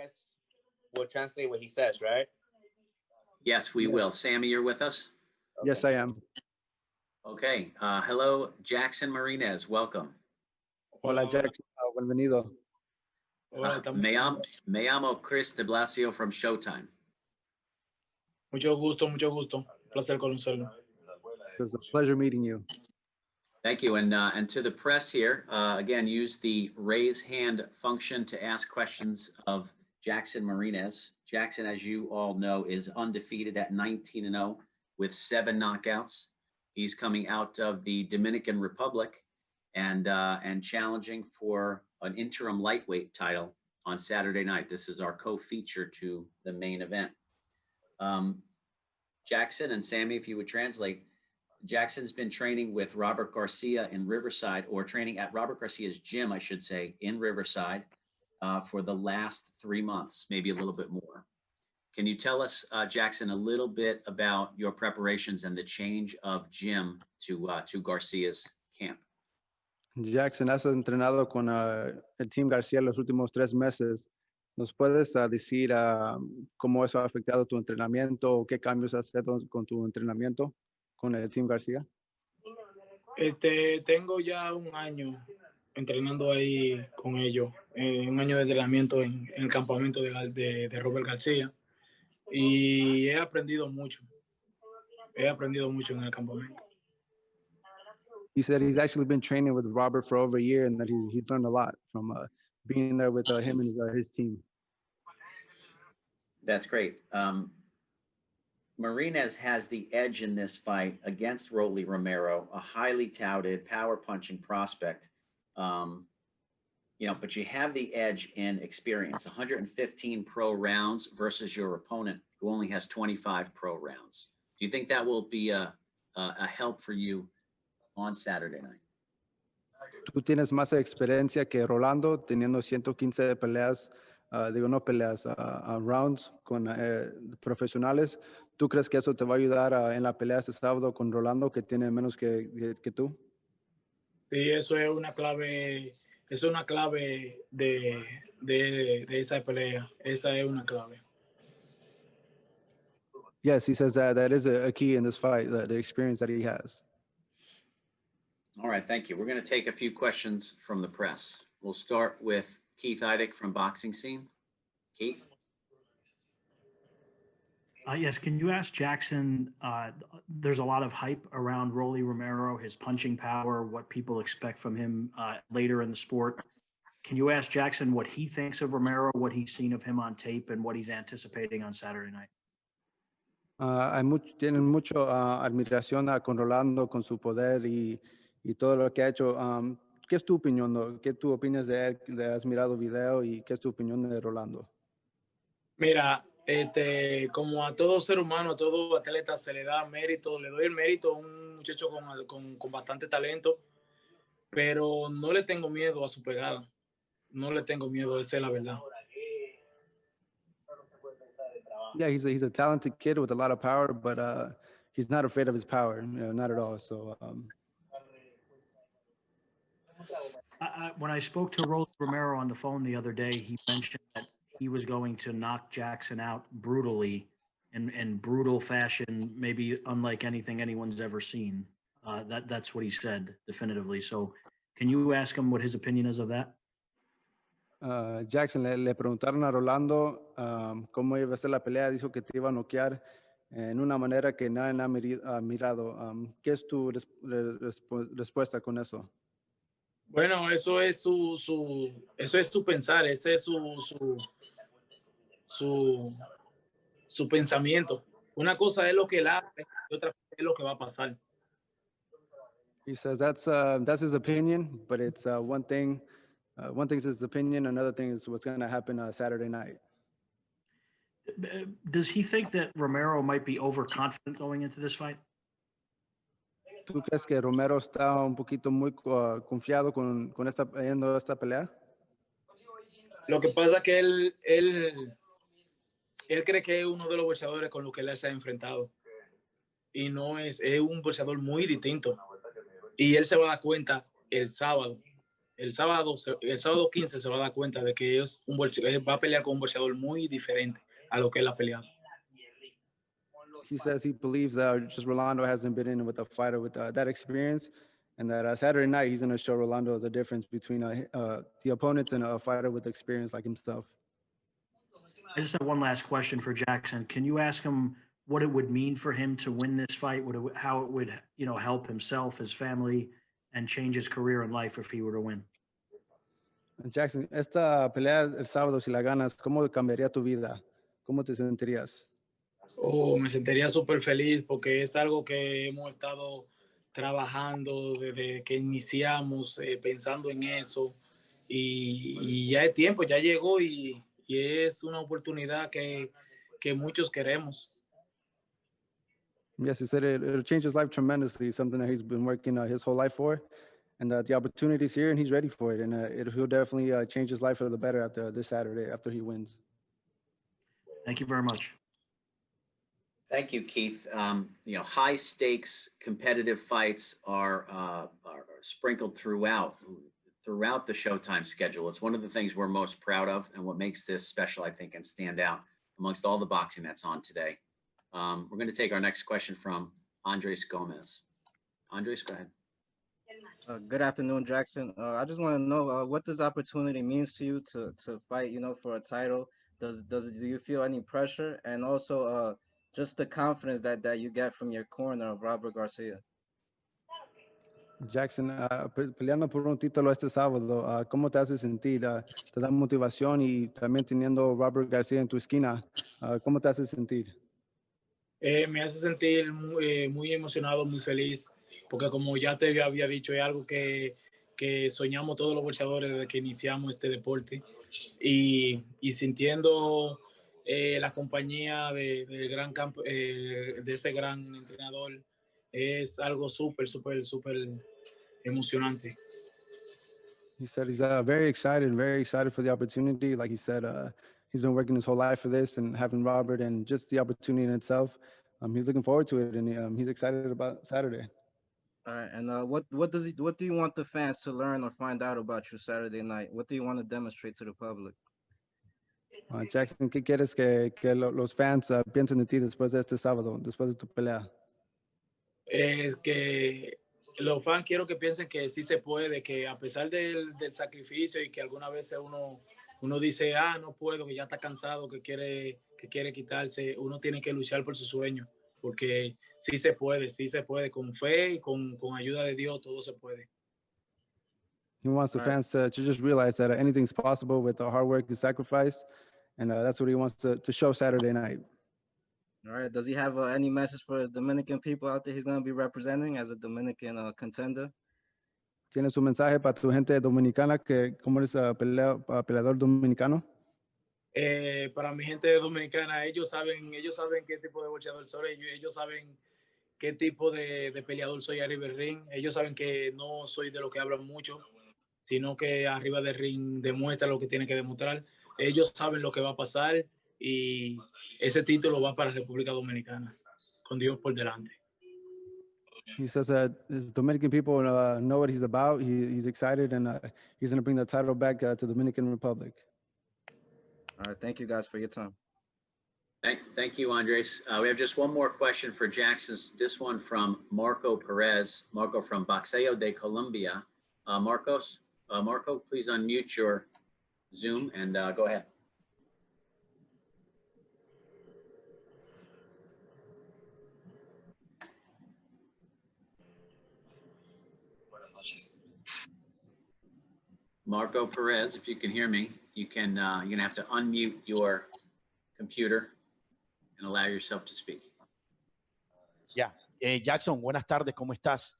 guys will translate what he says, right? Yes, we will. Sammy, you're with us? Okay. Yes, I am. Okay. Hello, Jackson Marinez. Welcome. Hola, Jackson. Bienvenido. Me llamo Chris de Blasio from Showtime. Mucho gusto, mucho gusto. Placer conocerlo. It was a pleasure meeting you. Thank you. And to the press here, again, use the raise hand function to ask questions of Jackson Marinez. Jackson, as you all know, is undefeated at 19-0 with 7 knockouts. He's coming out of the Dominican Republic and challenging for an interim lightweight title on Saturday night. This is our co-feature to the main event. Jackson and Sammy, if you would translate, Jackson's been training with Robert Garcia in Riverside, or training at Robert Garcia's gym, I should say, in Riverside for the last 3 months, maybe a little bit more. Can you tell us, Jackson, a little bit about your preparations and the change of gym to Garcia's camp? Jackson, has entrenado con el Team García los últimos 3 meses. ¿Nos puedes decir cómo eso ha afectado tu entrenamiento o qué cambios has hecho con tu entrenamiento con el Team García? Tengo ya 1 año entrenando ahí con ellos, 1 año de entrenamiento en el campamento de Robert García, y he aprendido mucho en el campamento. He said he's actually been training with Robert for over a year and that he's learned a lot from being there with him and his team. That's great. Marinez has the edge in this fight against Rolly Romero, a highly touted power punching prospect. But you have the edge in experience, 115 pro rounds versus your opponent who only has 25 pro rounds. Do you think that will be a help for you on Saturday night? Tú tienes más experiencia que Rolando, teniendo 115 peleas, rounds con profesionales. ¿Tú crees que eso te va a ayudar en la pelea este sábado con Rolando, que tiene menos que tú? Sí, eso es una clave de esa pelea. Esa es una clave. Yes, he says that is a key in this fight, the experience that he has. All right, thank you. We're going to take a few questions from the press. We'll start with Keith Eidick from Boxing Scene. Keith? Yes, can you ask Jackson, there's a lot of hype around Rolly Romero, his punching power, what people expect from him later in the sport. Can you ask Jackson what he thinks of Romero, what he's seen of him on tape, and what he's anticipating on Saturday night? Tienen mucho admiración con Rolando, con su poder y todo lo que ha hecho. ¿Qué es tu opinión? ¿Qué tú opinas de él? ¿Has mirado video y qué es tu opinión de Rolando? Mira, como a todo ser humano, a todo atleta se le da mérito, le doy el mérito a un muchacho con bastante talento, pero no le tengo miedo a su pegada. No le tengo miedo, esa es la verdad. Yeah, he's a talented kid with a lot of power, but he's not afraid of his power, not at all. So. When I spoke to Rolly Romero on the phone the other day, he mentioned that he was going to knock Jackson out brutally, in brutal fashion, maybe unlike anything anyone's ever seen. That's what he said definitively. So can you ask him what his opinion is of that? Jackson, le preguntaron a Rolando cómo iba a ser la pelea. Dijo que te iba a noquear en una manera que nadie ha mirado. ¿Qué es tu respuesta con eso? Bueno, eso es su pensar, ese es su pensamiento. Una cosa es lo que él hace y otra cosa es lo que va a pasar. He says that's his opinion, but it's one thing is his opinion, another thing is what's going to happen Saturday night. Does he think that Romero might be overconfident going into this fight? ¿Tú crees que Romero está un poquito muy confiado con esta pelea? Lo que pasa es que él cree que es uno de los boxeadores con los que él se ha enfrentado. Y es un boxeador muy distinto. Y él se va a dar cuenta el sábado. el sábado 15 se va a dar cuenta de que es va a pelear con un boxeador muy diferente a lo que él ha peleado. He says he believes that just Rolando hasn't been in with a fighter with that experience, and that Saturday night he's going to show Rolando the difference between the opponents and a fighter with experience like himself. I just have one last question for Jackson. Can you ask him what it would mean for him to win this fight? How it would, help himself, his family, and change his career and life if he were to win? Jackson, esta pelea el sábado, si la ganas, ¿cómo cambiaría tu vida? ¿Cómo te sentirías? Me sentiría súper feliz porque es algo que hemos estado trabajando desde que iniciamos, pensando en eso. Y ya es tiempo, ya llegó y es una oportunidad que muchos queremos. Yes, he said it'll change his life tremendously, something that he's been working his whole life for. And the opportunity's here and he's ready for it. And he'll definitely change his life for the better after this Saturday, after he wins. Thank you very much. Thank you, Keith. High stakes competitive fights are sprinkled throughout the Showtime schedule. It's one of the things we're most proud of and what makes this special, I think, and stand out amongst all the boxing that's on today. We're going to take our next question from Andres Gomez. Andres, go ahead. Good afternoon, Jackson. I just want to know what this opportunity means to you to fight, for a title. Do you feel any pressure, and also just the confidence that you get from your corner, Robert Garcia? Jackson, peleando por un título este sábado, ¿cómo te hace sentir? ¿Te da motivación? Y también teniendo Robert Garcia en tu esquina, ¿cómo te hace sentir? Me hace sentir muy emocionado, muy feliz, porque como ya te había dicho, es algo que soñamos todos los boxeadores desde que iniciamos este deporte. Y sintiendo la compañía de este gran entrenador, es algo súper emocionante. He said he's very excited for the opportunity. Like he said, he's been working his whole life for this, and having Robert and just the opportunity in itself, he's looking forward to it, and he's excited about Saturday. All right, and what do you want the fans to learn or find out about you Saturday night? What do you want to demonstrate to the public? Jackson, ¿qué quieres que los fans piensen de ti después de este sábado, después de tu pelea? Es que los fans quiero que piensen que sí se puede, que a pesar del sacrificio y que algunas veces uno dice, no puedo, que ya está cansado, que quiere quitarse, uno tiene que luchar por su sueño, porque sí se puede, con fe y con ayuda de Dios, todo se puede. He wants the fans to just realize that anything's possible with the hard work and sacrifice, and that's what he wants to show Saturday night. All right. Does he have any message for his Dominican people out there he's going to be representing as a Dominican contender? ¿Tienes un mensaje para tu gente dominicana que cómo eres peleador dominicano? Para mi gente dominicana, ellos saben qué tipo de boxeador soy, ellos saben qué tipo de peleador soy arriba del ring. Ellos saben que no soy de lo que hablan mucho, sino que arriba del ring demuestra lo que tiene que demostrar. Ellos saben lo que va a pasar y ese título va para República Dominicana, con Dios por delante. He says that his Dominican people know what he's about. He's excited, and he's going to bring the title back to the Dominican Republic. All right. Thank you guys for your time. Thank you, Andres. We have just one more question for Jackson. This one from Marco Perez. Marco from Boxeo de Colombia. Marco, please unmute your Zoom and go ahead. Marco Perez, if you can hear me, you're gonna have to unmute your computer and allow yourself to speak. Ya, Jackson, buenas tardes, ¿cómo estás?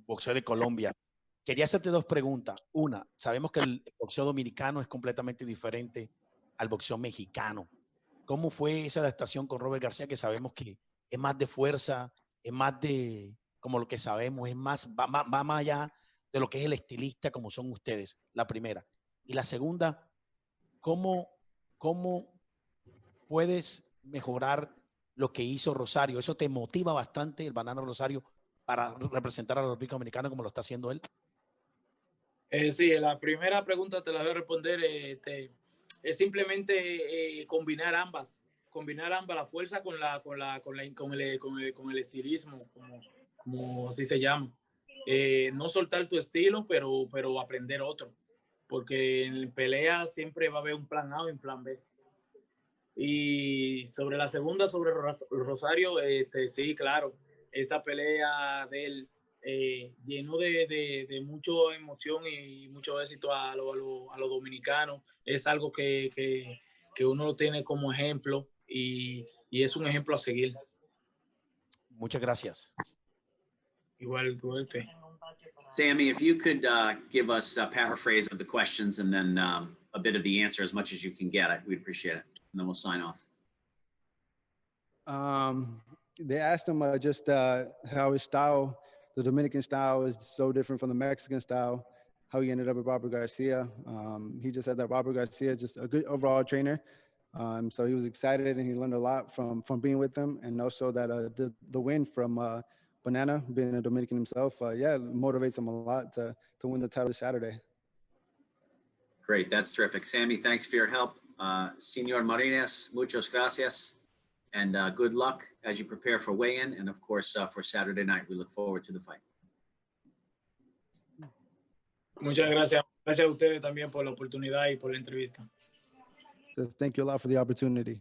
Boxeo de Colombia. Quería hacerte dos preguntas. Una, sabemos que el boxeo dominicano es completamente diferente al boxeo mexicano. ¿Cómo fue esa adaptación con Robert García, que sabemos que es más de fuerza, es más de, como lo que sabemos, va más allá de lo que es el estilista como son ustedes? La primera. Y la segunda, ¿cómo puedes mejorar lo que hizo Rosario? ¿Eso te motiva bastante, el Banano Rosario, para representar a la República Dominicana como lo está haciendo él? Sí, la primera pregunta te la voy a responder. Es simplemente combinar ambas, la fuerza con el estilismo, como así se llama. No soltar tu estilo, pero aprender otro, porque en pelea siempre va a haber un plan A y un plan B. Y sobre la segunda, sobre Rosario, sí, claro, esta pelea de él llenó de mucha emoción y mucho éxito a los dominicanos. Es algo que uno lo tiene como ejemplo y es un ejemplo a seguir. Muchas gracias. Igual que Sammy, if you could give us a paraphrase of the questions and then a bit of the answer as much as you can get, we'd appreciate it. And then we'll sign off. They asked him just how his style, the Dominican style, is so different from the Mexican style, how he ended up with Robert Garcia. He just said that Robert Garcia is just a good overall trainer. So he was excited and he learned a lot from being with them. And also that the win from Banana, being a Dominican himself, yeah, motivates him a lot to win the title Saturday. Great, that's terrific. Sammy, thanks for your help. Senor Marinez, muchas gracias. And good luck as you prepare for weigh-in. And of course, for Saturday night, we look forward to the fight. muchas gracias. Gracias a ustedes también por la oportunidad y por la entrevista. So thank you a lot for the opportunity.